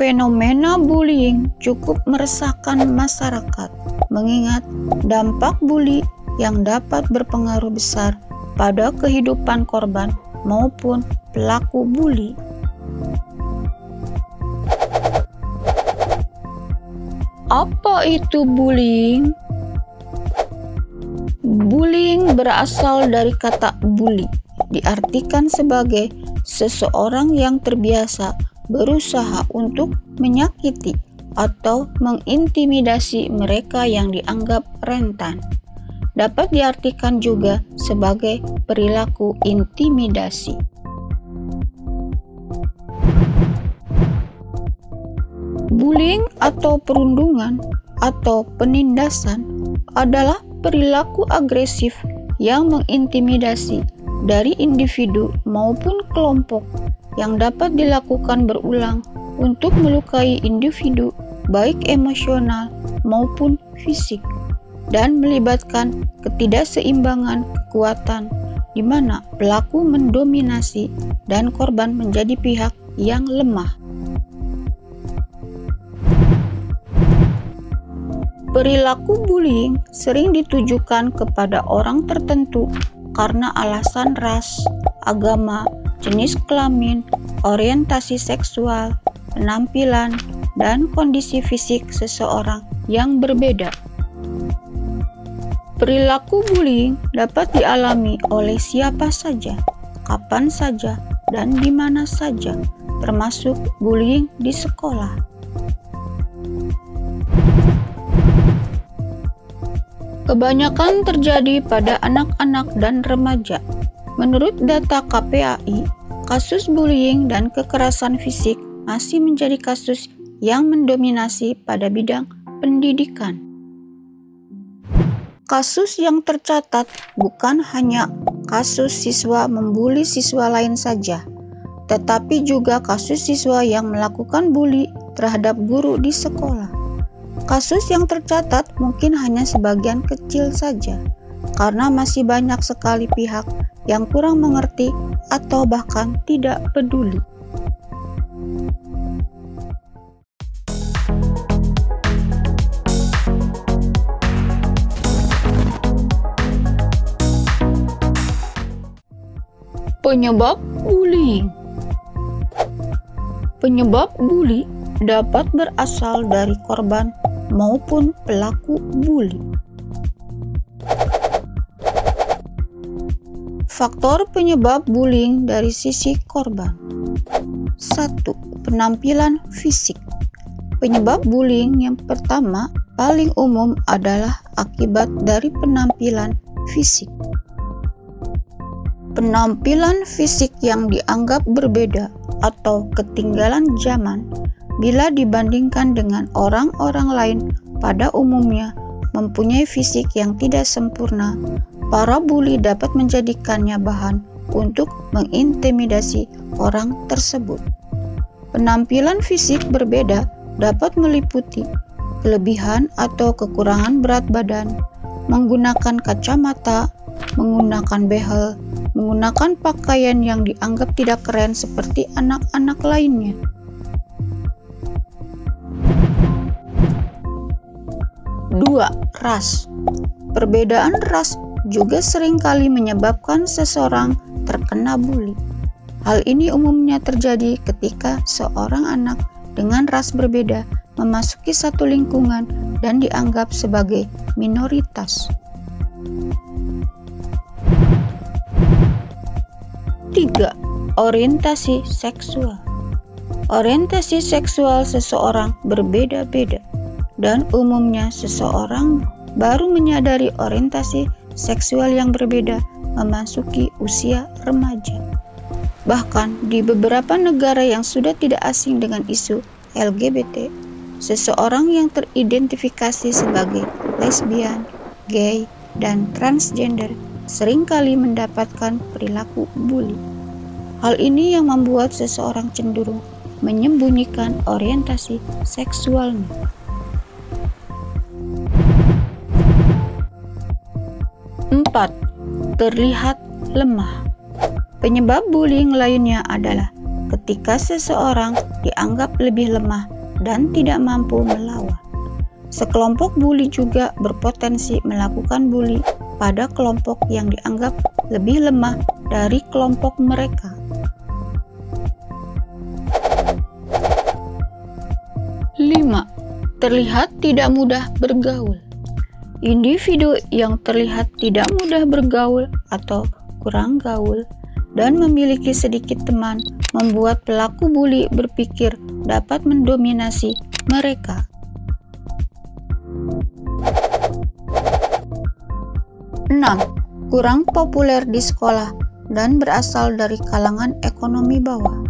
Fenomena bullying cukup meresahkan masyarakat, mengingat dampak bully yang dapat berpengaruh besar pada kehidupan korban maupun pelaku bully. Apa itu bullying? Bullying berasal dari kata bully, diartikan sebagai seseorang yang terbiasa berusaha untuk menyakiti atau mengintimidasi mereka yang dianggap rentan. Dapat diartikan juga sebagai perilaku intimidasi. Bullying atau perundungan atau penindasan adalah perilaku agresif yang mengintimidasi dari individu maupun kelompok yang dapat dilakukan berulang untuk melukai individu baik emosional maupun fisik, dan melibatkan ketidakseimbangan kekuatan di mana pelaku mendominasi dan korban menjadi pihak yang lemah. Perilaku bullying sering ditujukan kepada orang tertentu karena alasan ras, agama, jenis kelamin, orientasi seksual, penampilan, dan kondisi fisik seseorang yang berbeda. Perilaku bullying dapat dialami oleh siapa saja, kapan saja, dan di mana saja, termasuk bullying di sekolah. Kebanyakan terjadi pada anak-anak dan remaja. Menurut data KPAI, kasus bullying dan kekerasan fisik masih menjadi kasus yang mendominasi pada bidang pendidikan. Kasus yang tercatat bukan hanya kasus siswa membuli siswa lain saja, tetapi juga kasus siswa yang melakukan bully terhadap guru di sekolah. Kasus yang tercatat mungkin hanya sebagian kecil saja, karena masih banyak sekali pihak yang kurang mengerti atau bahkan tidak peduli. Penyebab bullying. Penyebab bully dapat berasal dari korban maupun pelaku bully. Faktor penyebab bullying dari sisi korban. 1. Penampilan fisik. Penyebab bullying yang pertama paling umum adalah akibat dari penampilan fisik. Penampilan fisik yang dianggap berbeda atau ketinggalan zaman bila dibandingkan dengan orang-orang lain pada umumnya mempunyai fisik yang tidak sempurna, para bully dapat menjadikannya bahan untuk mengintimidasi orang tersebut. Penampilan fisik berbeda dapat meliputi kelebihan atau kekurangan berat badan, menggunakan kacamata, menggunakan behel, menggunakan pakaian yang dianggap tidak keren seperti anak-anak lainnya. 2. Ras. Perbedaan ras juga seringkali menyebabkan seseorang terkena bully. Hal ini umumnya terjadi ketika seorang anak dengan ras berbeda memasuki satu lingkungan dan dianggap sebagai minoritas. 3. Orientasi seksual. Orientasi seksual seseorang berbeda-beda, dan umumnya seseorang baru menyadari orientasi seksual yang berbeda memasuki usia remaja. Bahkan di beberapa negara yang sudah tidak asing dengan isu LGBT, seseorang yang teridentifikasi sebagai lesbian, gay, dan transgender seringkali mendapatkan perilaku bully. Hal ini yang membuat seseorang cenderung menyembunyikan orientasi seksualnya. 4. Terlihat lemah. Penyebab bullying lainnya adalah ketika seseorang dianggap lebih lemah dan tidak mampu melawan. Sekelompok bully juga berpotensi melakukan bully pada kelompok yang dianggap lebih lemah dari kelompok mereka. 5. Terlihat tidak mudah bergaul. Individu yang terlihat tidak mudah bergaul atau kurang gaul dan memiliki sedikit teman membuat pelaku bully berpikir dapat mendominasi mereka. 6. Kurang populer di sekolah dan berasal dari kalangan ekonomi bawah.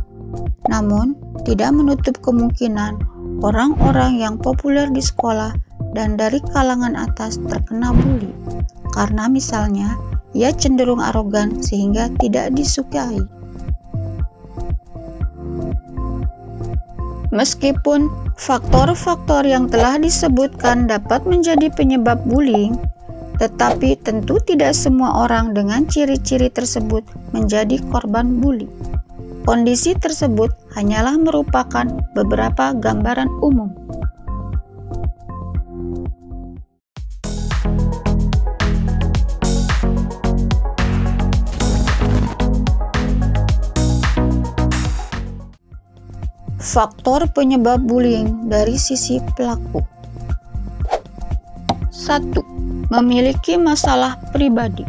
Namun, tidak menutup kemungkinan orang-orang yang populer di sekolah dan dari kalangan atas terkena bully, karena misalnya ia cenderung arogan sehingga tidak disukai. Meskipun faktor-faktor yang telah disebutkan dapat menjadi penyebab bullying, tetapi tentu tidak semua orang dengan ciri-ciri tersebut menjadi korban bully. Kondisi tersebut hanyalah merupakan beberapa gambaran umum. Faktor penyebab bullying dari sisi pelaku. 1. Memiliki masalah pribadi.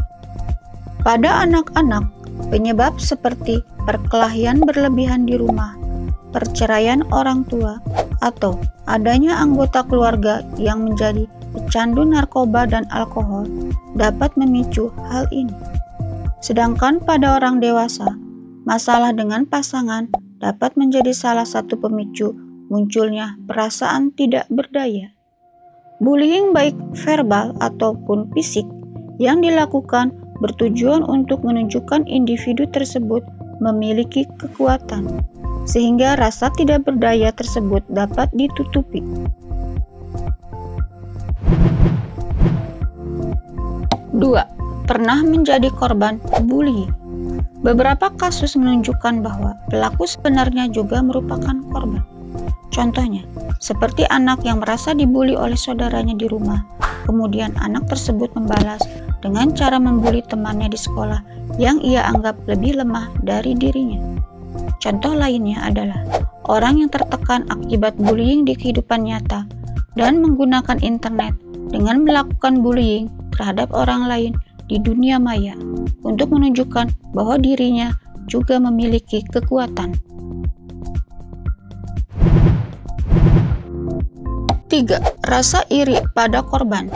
Pada anak-anak, penyebab seperti perkelahian berlebihan di rumah, perceraian orang tua, atau adanya anggota keluarga yang menjadi pecandu narkoba dan alkohol dapat memicu hal ini. Sedangkan pada orang dewasa, masalah dengan pasangan dapat menjadi salah satu pemicu munculnya perasaan tidak berdaya. Bullying baik verbal ataupun fisik yang dilakukan bertujuan untuk menunjukkan individu tersebut memiliki kekuatan, sehingga rasa tidak berdaya tersebut dapat ditutupi. 2. Pernah menjadi korban bullying. Beberapa kasus menunjukkan bahwa pelaku sebenarnya juga merupakan korban. Contohnya, seperti anak yang merasa dibully oleh saudaranya di rumah, kemudian anak tersebut membalas dengan cara membuli temannya di sekolah yang ia anggap lebih lemah dari dirinya. Contoh lainnya adalah orang yang tertekan akibat bullying di kehidupan nyata dan menggunakan internet dengan melakukan bullying terhadap orang lain di dunia maya untuk menunjukkan bahwa dirinya juga memiliki kekuatan. 3. Rasa iri pada korban.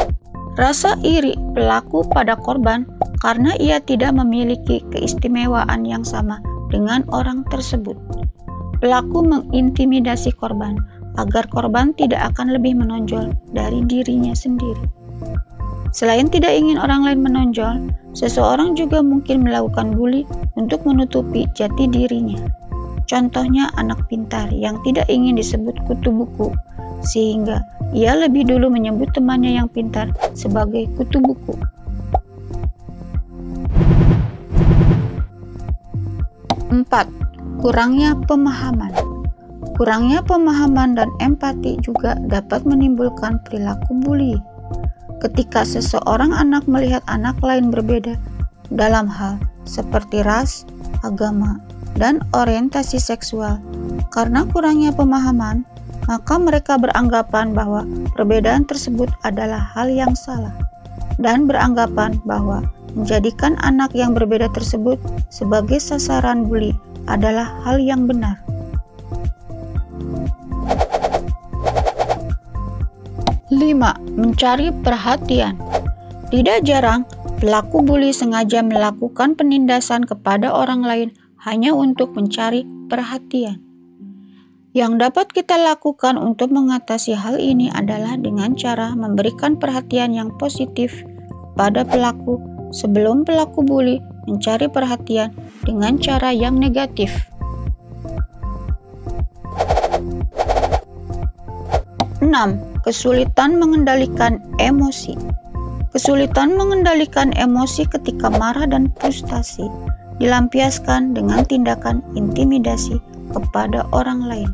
Rasa iri pelaku pada korban karena ia tidak memiliki keistimewaan yang sama dengan orang tersebut. Pelaku mengintimidasi korban agar korban tidak akan lebih menonjol dari dirinya sendiri. Selain tidak ingin orang lain menonjol, seseorang juga mungkin melakukan bully untuk menutupi jati dirinya. Contohnya anak pintar yang tidak ingin disebut kutu buku, sehingga ia lebih dulu menyebut temannya yang pintar sebagai kutu buku. 4. Kurangnya pemahaman. Kurangnya pemahaman dan empati juga dapat menimbulkan perilaku bully. Ketika seseorang anak melihat anak lain berbeda dalam hal seperti ras, agama, dan orientasi seksual, karena kurangnya pemahaman, maka mereka beranggapan bahwa perbedaan tersebut adalah hal yang salah, dan beranggapan bahwa menjadikan anak yang berbeda tersebut sebagai sasaran bully adalah hal yang benar. 5. Mencari perhatian. Tidak jarang, pelaku bully sengaja melakukan penindasan kepada orang lain hanya untuk mencari perhatian. Yang dapat kita lakukan untuk mengatasi hal ini adalah dengan cara memberikan perhatian yang positif pada pelaku sebelum pelaku bully mencari perhatian dengan cara yang negatif. 6. Kesulitan mengendalikan emosi. Kesulitan mengendalikan emosi ketika marah dan frustasi dilampiaskan dengan tindakan intimidasi kepada orang lain.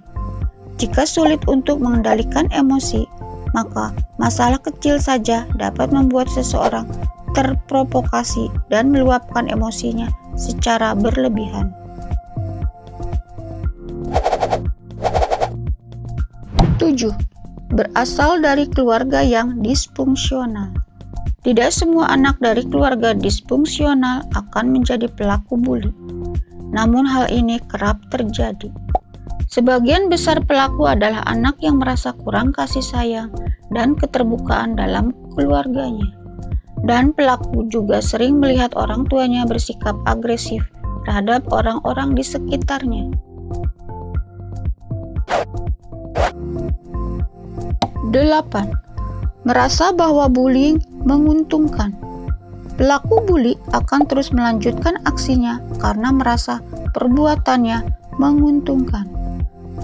Jika sulit untuk mengendalikan emosi, maka masalah kecil saja dapat membuat seseorang terprovokasi dan meluapkan emosinya secara berlebihan. 7. Berasal dari keluarga yang disfungsional. Tidak semua anak dari keluarga disfungsional akan menjadi pelaku bully. Namun hal ini kerap terjadi. Sebagian besar pelaku adalah anak yang merasa kurang kasih sayang dan keterbukaan dalam keluarganya. Dan pelaku juga sering melihat orang tuanya bersikap agresif terhadap orang-orang di sekitarnya. 8. Merasa bahwa bullying menguntungkan. Pelaku bully akan terus melanjutkan aksinya karena merasa perbuatannya menguntungkan.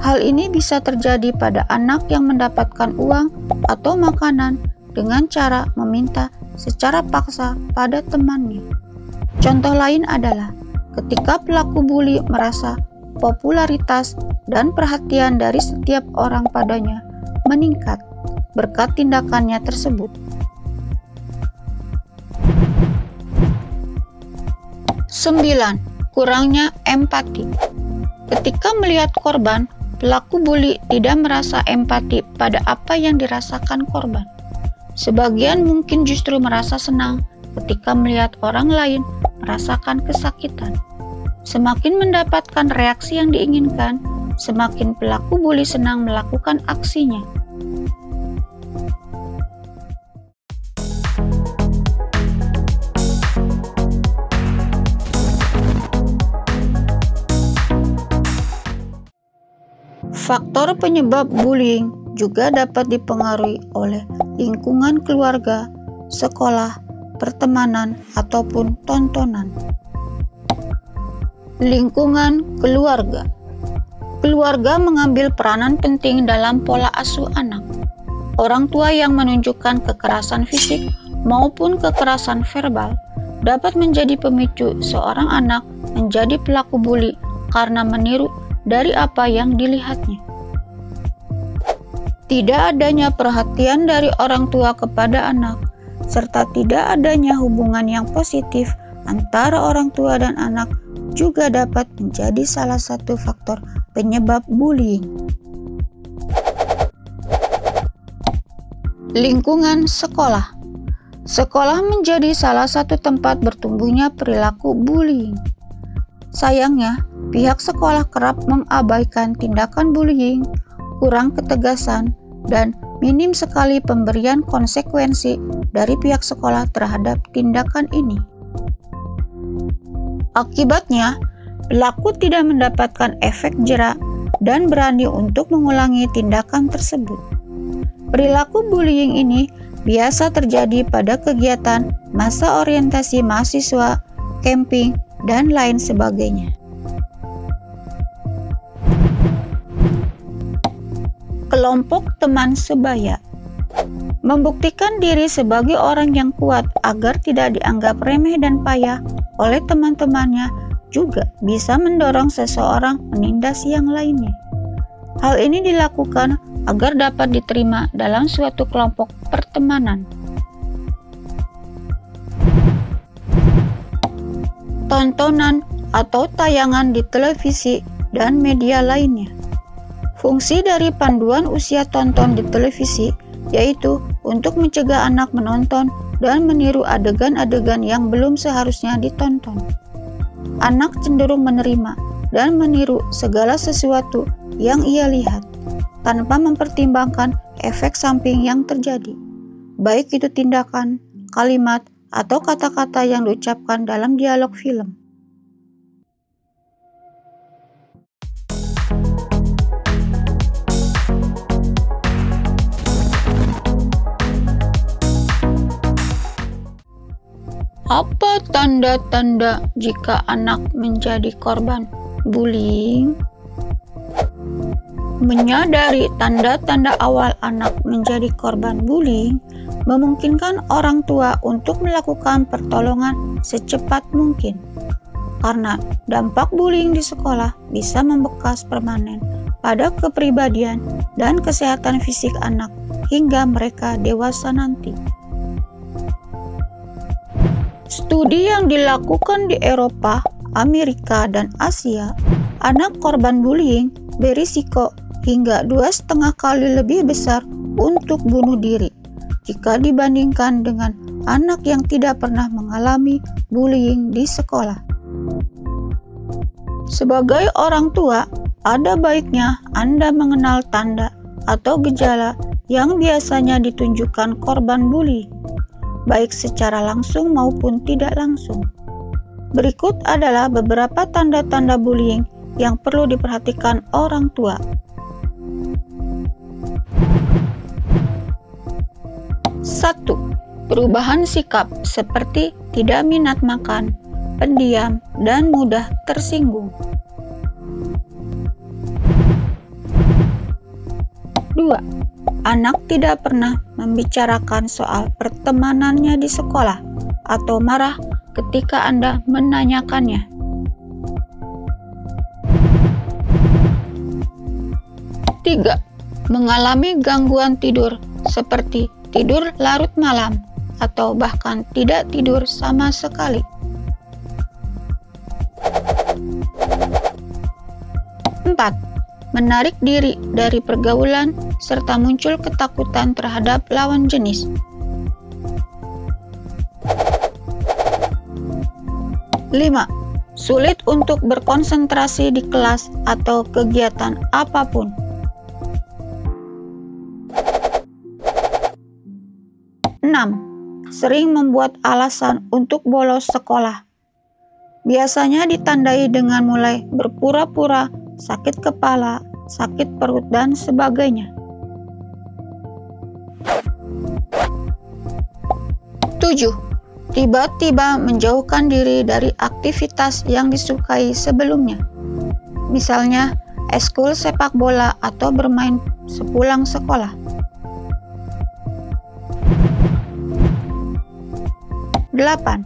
Hal ini bisa terjadi pada anak yang mendapatkan uang atau makanan dengan cara meminta secara paksa pada temannya. Contoh lain adalah ketika pelaku bully merasa popularitas dan perhatian dari setiap orang padanya meningkat berkat tindakannya tersebut. 9. Kurangnya empati. Ketika melihat korban, pelaku bully tidak merasa empati pada apa yang dirasakan korban. Sebagian mungkin justru merasa senang ketika melihat orang lain merasakan kesakitan. Semakin mendapatkan reaksi yang diinginkan, semakin pelaku bully senang melakukan aksinya. Faktor penyebab bullying juga dapat dipengaruhi oleh lingkungan keluarga, sekolah, pertemanan, ataupun tontonan. Lingkungan keluarga. Keluarga mengambil peranan penting dalam pola asuh anak. Orang tua yang menunjukkan kekerasan fisik maupun kekerasan verbal dapat menjadi pemicu seorang anak menjadi pelaku bully karena meniru dari apa yang dilihatnya. Tidak adanya perhatian dari orang tua kepada anak, serta tidak adanya hubungan yang positif antara orang tua dan anak juga dapat menjadi salah satu faktor penyebab bullying. Lingkungan sekolah. Sekolah menjadi salah satu tempat bertumbuhnya perilaku bullying. Sayangnya, pihak sekolah kerap mengabaikan tindakan bullying, kurang ketegasan, dan minim sekali pemberian konsekuensi dari pihak sekolah terhadap tindakan ini. Akibatnya, pelaku tidak mendapatkan efek jera dan berani untuk mengulangi tindakan tersebut. Perilaku bullying ini biasa terjadi pada kegiatan masa orientasi mahasiswa, camping, dan lain sebagainya. Kelompok teman sebaya. Membuktikan diri sebagai orang yang kuat agar tidak dianggap remeh dan payah oleh teman-temannya juga bisa mendorong seseorang menindas yang lainnya. Hal ini dilakukan agar dapat diterima dalam suatu kelompok pertemanan. Tontonan atau tayangan di televisi dan media lainnya. Fungsi dari panduan usia tonton di televisi yaitu untuk mencegah anak menonton dan meniru adegan-adegan yang belum seharusnya ditonton. Anak cenderung menerima dan meniru segala sesuatu yang ia lihat tanpa mempertimbangkan efek samping yang terjadi, baik itu tindakan, kalimat, atau kata-kata yang diucapkan dalam dialog film. Apa tanda-tanda jika anak menjadi korban bullying? Menyadari tanda-tanda awal anak menjadi korban bullying memungkinkan orang tua untuk melakukan pertolongan secepat mungkin. karena dampak bullying di sekolah bisa membekas permanen pada kepribadian dan kesehatan fisik anak hingga mereka dewasa nanti. Studi yang dilakukan di Eropa, Amerika, dan Asia, anak korban bullying berisiko hingga 2,5 kali lebih besar untuk bunuh diri jika dibandingkan dengan anak yang tidak pernah mengalami bullying di sekolah. Sebagai orang tua, ada baiknya Anda mengenal tanda atau gejala yang biasanya ditunjukkan korban bully, baik secara langsung maupun tidak langsung. Berikut adalah beberapa tanda-tanda bullying yang perlu diperhatikan orang tua. 1. Perubahan sikap seperti tidak minat makan, pendiam, dan mudah tersinggung. 2. Anak tidak pernah membicarakan soal pertemanannya di sekolah atau marah ketika Anda menanyakannya. 3. Mengalami gangguan tidur seperti tidur larut malam atau bahkan tidak tidur sama sekali. 4. Menarik diri dari pergaulan serta muncul ketakutan terhadap lawan jenis. 5. Sulit untuk berkonsentrasi di kelas atau kegiatan apapun. 6. Sering membuat alasan untuk bolos sekolah. Biasanya ditandai dengan mulai berpura-pura sakit kepala, sakit perut, dan sebagainya. 7. Tiba-tiba menjauhkan diri dari aktivitas yang disukai sebelumnya. Misalnya, ekskul sepak bola atau bermain sepulang sekolah. 8.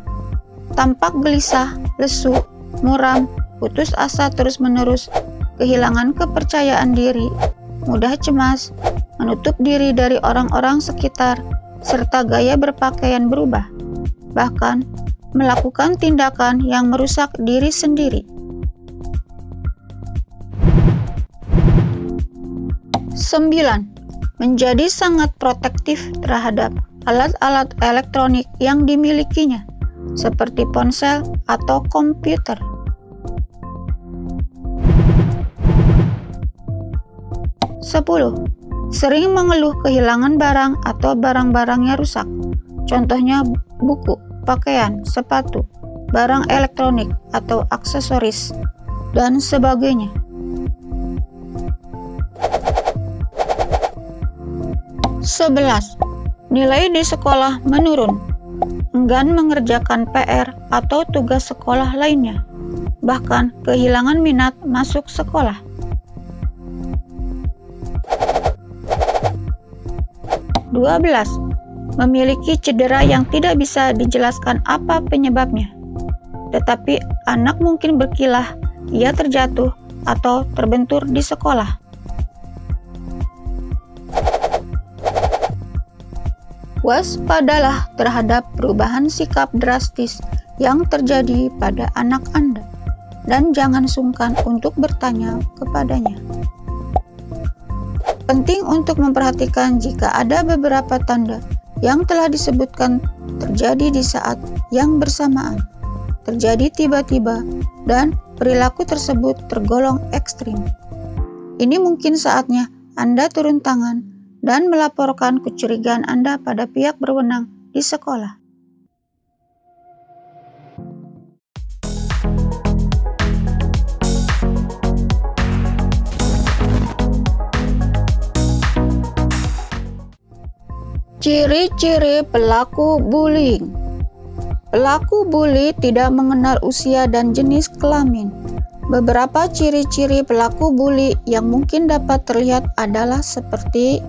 Tampak gelisah, lesu, muram, putus asa terus-menerus, kehilangan kepercayaan diri, mudah cemas, menutup diri dari orang-orang sekitar, serta gaya berpakaian berubah, bahkan melakukan tindakan yang merusak diri sendiri. 9. Menjadi sangat protektif terhadap alat-alat elektronik yang dimilikinya, seperti ponsel atau komputer. 10. Sering mengeluh kehilangan barang atau barang-barangnya rusak. Contohnya buku, pakaian, sepatu, barang elektronik atau aksesoris, dan sebagainya. 11. Nilai di sekolah menurun, enggan mengerjakan PR atau tugas sekolah lainnya, bahkan kehilangan minat masuk sekolah. 12. Memiliki cedera yang tidak bisa dijelaskan apa penyebabnya, tetapi anak mungkin berkilah, ia terjatuh atau terbentur di sekolah. Waspadalah terhadap perubahan sikap drastis yang terjadi pada anak Anda, dan jangan sungkan untuk bertanya kepadanya. Penting untuk memperhatikan jika ada beberapa tanda yang telah disebutkan terjadi di saat yang bersamaan, terjadi tiba-tiba, dan perilaku tersebut tergolong ekstrim. Ini mungkin saatnya Anda turun tangan dan melaporkan kecurigaan Anda pada pihak berwenang di sekolah. Ciri-ciri pelaku bullying. Pelaku bully tidak mengenal usia dan jenis kelamin. Beberapa ciri-ciri pelaku bully yang mungkin dapat terlihat adalah seperti: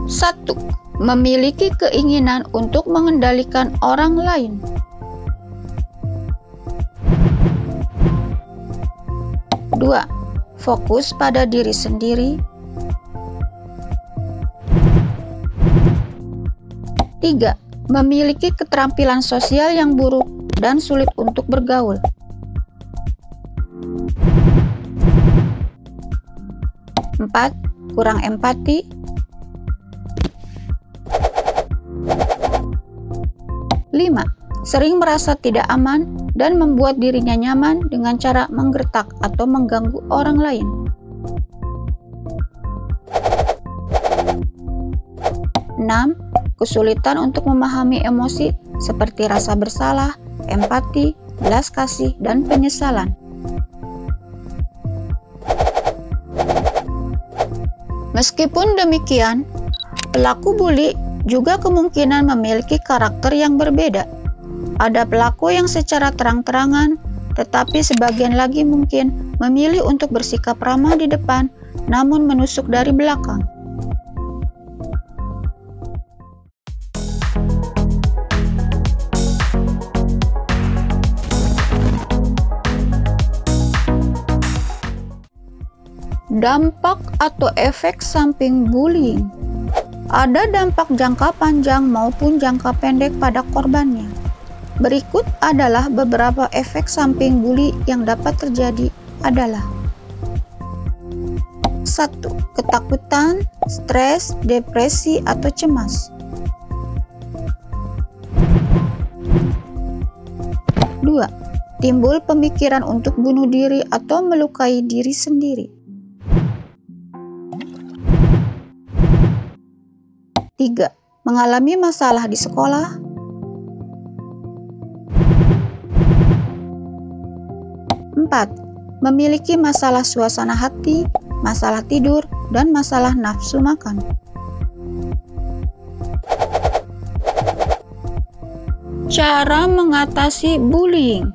1. Memiliki keinginan untuk mengendalikan orang lain. 2. Fokus pada diri sendiri. 3. Memiliki keterampilan sosial yang buruk dan sulit untuk bergaul. 4. Kurang empati. 5. Sering merasa tidak aman dan membuat dirinya nyaman dengan cara menggertak atau mengganggu orang lain. 6. Kesulitan untuk memahami emosi seperti rasa bersalah, empati, belas kasih, dan penyesalan. Meskipun demikian, pelaku bully juga kemungkinan memiliki karakter yang berbeda. Ada pelaku yang secara terang-terangan, tetapi sebagian lagi mungkin memilih untuk bersikap ramah di depan, namun menusuk dari belakang. Dampak atau efek samping bullying. Ada dampak jangka panjang maupun jangka pendek pada korbannya. Berikut adalah beberapa efek samping bully yang dapat terjadi adalah 1. Ketakutan, stres, depresi, atau cemas. 2. Timbul pemikiran untuk bunuh diri atau melukai diri sendiri. 3. Mengalami masalah di sekolah. 4. Memiliki masalah suasana hati, masalah tidur, dan masalah nafsu makan. Cara mengatasi bullying.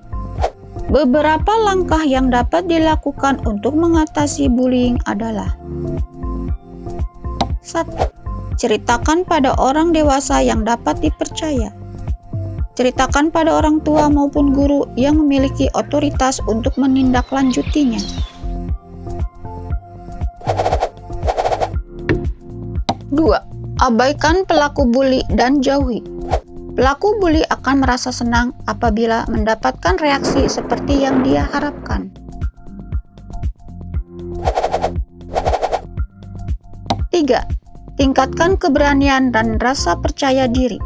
Beberapa langkah yang dapat dilakukan untuk mengatasi bullying adalah 1. Ceritakan pada orang dewasa yang dapat dipercaya. Ceritakan pada orang tua maupun guru yang memiliki otoritas untuk menindaklanjutinya. 2. Abaikan pelaku bully dan jauhi. Pelaku bully akan merasa senang apabila mendapatkan reaksi seperti yang dia harapkan. 3. Tingkatkan keberanian dan rasa percaya diri.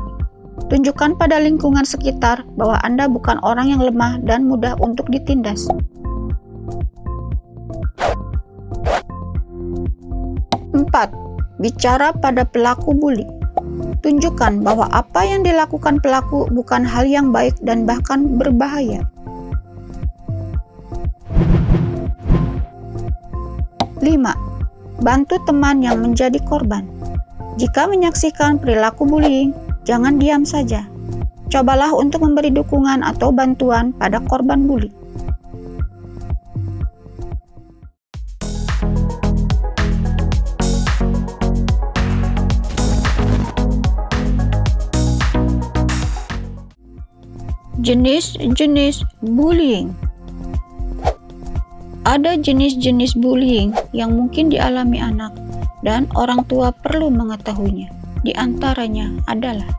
Tunjukkan pada lingkungan sekitar bahwa Anda bukan orang yang lemah dan mudah untuk ditindas. 4. Bicara pada pelaku bully. Tunjukkan bahwa apa yang dilakukan pelaku bukan hal yang baik dan bahkan berbahaya. 5. Bantu teman yang menjadi korban. Jika menyaksikan perilaku bullying, jangan diam saja. Cobalah untuk memberi dukungan atau bantuan pada korban bully. Jenis-jenis bullying. Ada jenis-jenis bullying yang mungkin dialami anak dan orang tua perlu mengetahuinya. Di antaranya adalah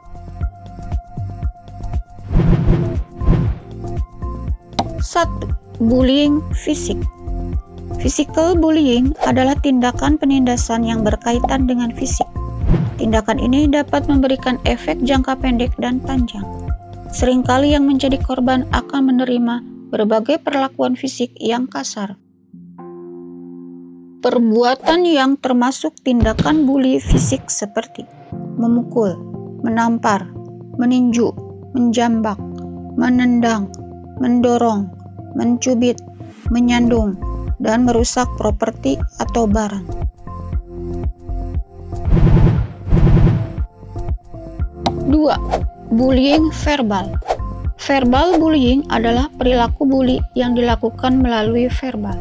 1. Bullying fisik. Physical bullying adalah tindakan penindasan yang berkaitan dengan fisik. Tindakan ini dapat memberikan efek jangka pendek dan panjang. Seringkali yang menjadi korban akan menerima berbagai perlakuan fisik yang kasar. Perbuatan yang termasuk tindakan bully fisik seperti memukul, menampar, meninju, menjambak, menendang, mendorong, mencubit, menyandung, dan merusak properti atau barang. 2. Bullying verbal. Verbal bullying adalah perilaku bully yang dilakukan melalui verbal.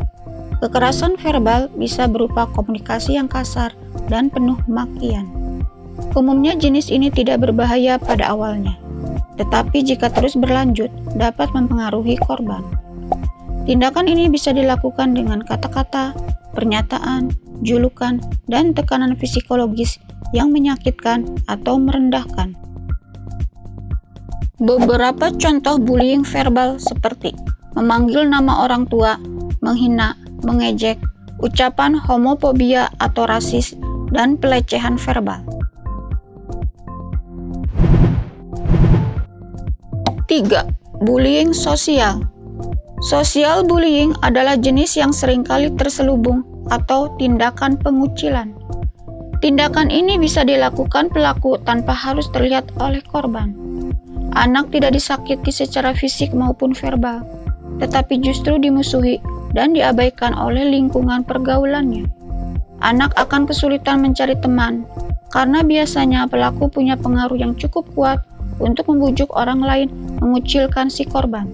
Kekerasan verbal bisa berupa komunikasi yang kasar dan penuh makian. Umumnya jenis ini tidak berbahaya pada awalnya, tetapi jika terus berlanjut dapat mempengaruhi korban. Tindakan ini bisa dilakukan dengan kata-kata, pernyataan, julukan, dan tekanan psikologis yang menyakitkan atau merendahkan. Beberapa contoh bullying verbal seperti memanggil nama orang tua, menghina, mengejek, ucapan homofobia atau rasis, dan pelecehan verbal. 3. Bullying sosial. Social bullying adalah jenis yang seringkali terselubung atau tindakan pengucilan. Tindakan ini bisa dilakukan pelaku tanpa harus terlihat oleh korban. Anak tidak disakiti secara fisik maupun verbal, tetapi justru dimusuhi dan diabaikan oleh lingkungan pergaulannya. Anak akan kesulitan mencari teman, karena biasanya pelaku punya pengaruh yang cukup kuat untuk membujuk orang lain mengucilkan si korban.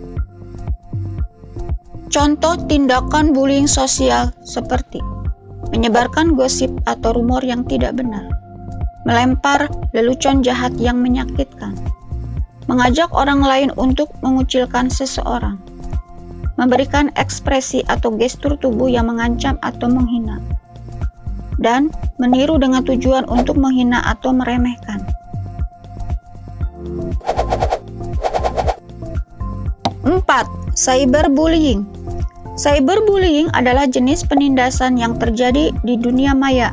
Contoh tindakan bullying sosial seperti menyebarkan gosip atau rumor yang tidak benar, melempar lelucon jahat yang menyakitkan, mengajak orang lain untuk mengucilkan seseorang, memberikan ekspresi atau gestur tubuh yang mengancam atau menghina, dan meniru dengan tujuan untuk menghina atau meremehkan. 4. Cyberbullying. Cyberbullying adalah jenis penindasan yang terjadi di dunia maya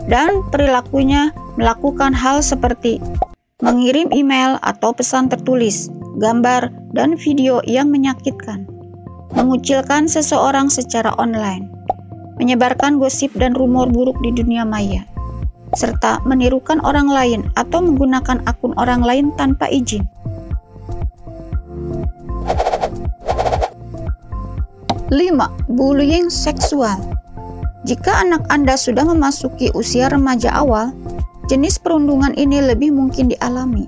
dan perilakunya melakukan hal seperti mengirim email atau pesan tertulis, gambar, dan video yang menyakitkan, mengucilkan seseorang secara online, menyebarkan gosip dan rumor buruk di dunia maya, serta menirukan orang lain atau menggunakan akun orang lain tanpa izin. 5. Bullying seksual. Jika anak Anda sudah memasuki usia remaja awal, jenis perundungan ini lebih mungkin dialami.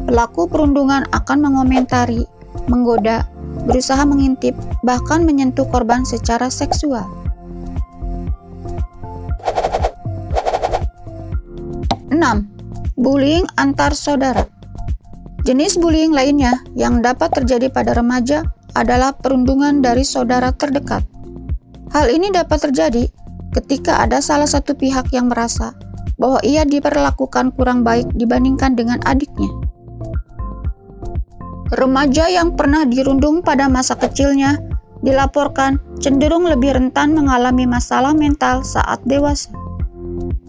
Pelaku perundungan akan mengomentari, menggoda, berusaha mengintip, bahkan menyentuh korban secara seksual. 6. Bullying antar saudara. Jenis bullying lainnya yang dapat terjadi pada remaja adalah perundungan dari saudara terdekat. Hal ini dapat terjadi ketika ada salah satu pihak yang merasa bahwa ia diperlakukan kurang baik dibandingkan dengan adiknya. Remaja yang pernah dirundung pada masa kecilnya dilaporkan cenderung lebih rentan mengalami masalah mental saat dewasa.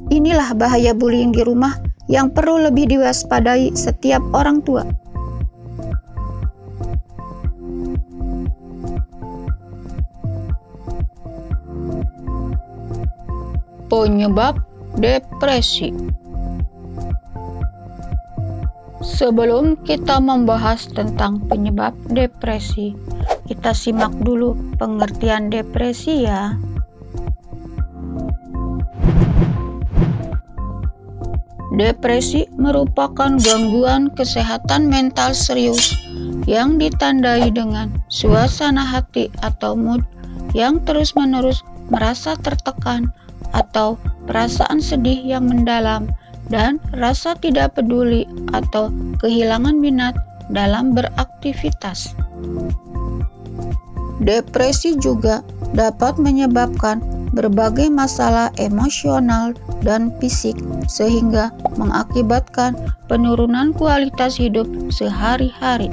Inilah bahaya bullying di rumah yang perlu lebih diwaspadai setiap orang tua. Penyebab depresi. Sebelum kita membahas tentang penyebab depresi, kita simak dulu pengertian depresi ya. Depresi merupakan gangguan kesehatan mental serius yang ditandai dengan suasana hati atau mood yang terus-menerus merasa tertekan atau perasaan sedih yang mendalam dan rasa tidak peduli atau kehilangan minat dalam beraktivitas. Depresi juga dapat menyebabkan berbagai masalah emosional dan fisik sehingga mengakibatkan penurunan kualitas hidup sehari-hari.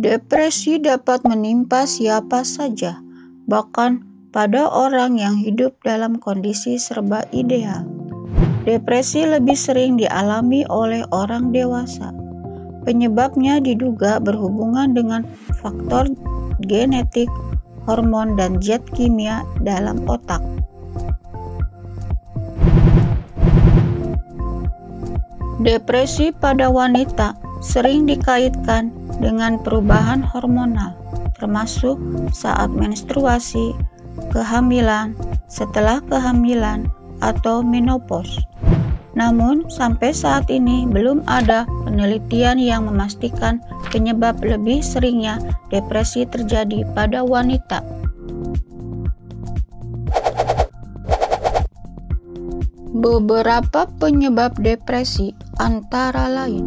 Depresi dapat menimpa siapa saja, bahkan pada orang yang hidup dalam kondisi serba ideal. Depresi lebih sering dialami oleh orang dewasa. Penyebabnya diduga berhubungan dengan faktor genetik, hormon, dan zat kimia dalam otak. Depresi pada wanita sering dikaitkan dengan perubahan hormonal, termasuk saat menstruasi, kehamilan, setelah kehamilan, atau menopause. Namun, sampai saat ini belum ada penelitian yang memastikan penyebab lebih seringnya depresi terjadi pada wanita. Beberapa penyebab depresi antara lain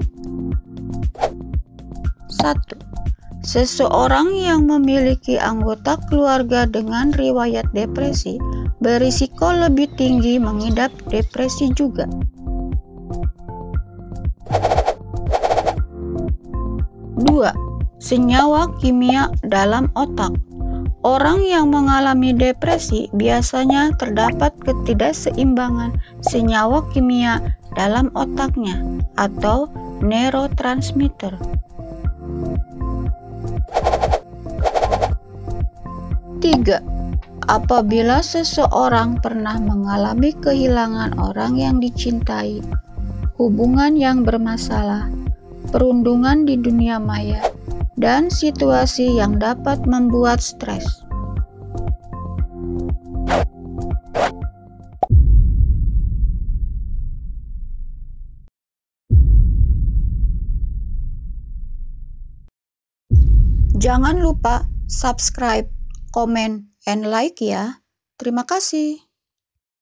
1. Seseorang yang memiliki anggota keluarga dengan riwayat depresi berisiko lebih tinggi mengidap depresi juga. 2. Senyawa kimia dalam otak. Orang yang mengalami depresi biasanya terdapat ketidakseimbangan senyawa kimia dalam otaknya atau neurotransmitter. 3. Apabila seseorang pernah mengalami kehilangan orang yang dicintai, hubungan yang bermasalah, perundungan di dunia maya, dan situasi yang dapat membuat stres. Jangan lupa subscribe, komen, and like ya. Terima kasih.